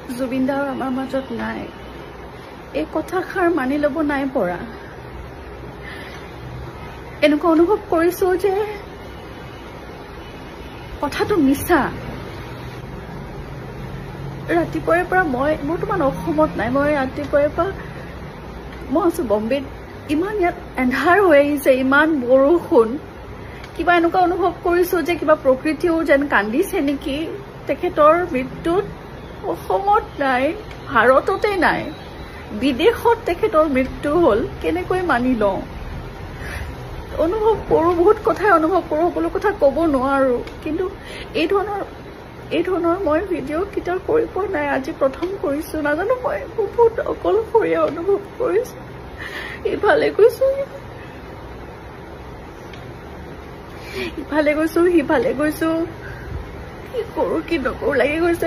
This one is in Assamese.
জুবিন দাৰ আমাৰ মাজত নাই এই কথাষাৰ মানি ল'ব নাই পৰা এনেকুৱা অনুভৱ কৰিছো যে কথাটো মিছা ৰাতিপুৱাৰ পৰা মই বৰ্তমান অসমত নাই মই ৰাতিপুৱাৰ পৰা মই আছো বম্বেত ইমান ইয়াত এন্ধাৰ হৈ আহিছে ইমান বৰষুণ কিবা এনেকুৱা অনুভৱ কৰিছো যে কিবা প্ৰকৃতিও যেন কান্দিছে নেকি তেখেতৰ মৃত্যুত অসমত নাই ভাৰততে নাই বিদেশত তেখেতৰ মৃত্যু হল কেনেকৈ মানি লওঁ অনুভৱ কৰো বহুত কথাই অনুভৱ কৰো সকলো কথা ক'ব নোৱাৰো কিন্তু এই ধৰণৰ মই ভিডিঅ' কিটা কৰি পোৱা নাই আজি প্ৰথম কৰিছো নাজানো মই বহুত অকলশৰীয়া অনুভৱ কৰিছো ইফালে গৈছো সিফালে গৈছো কি কৰো কি নকৰো লাগি গৈছে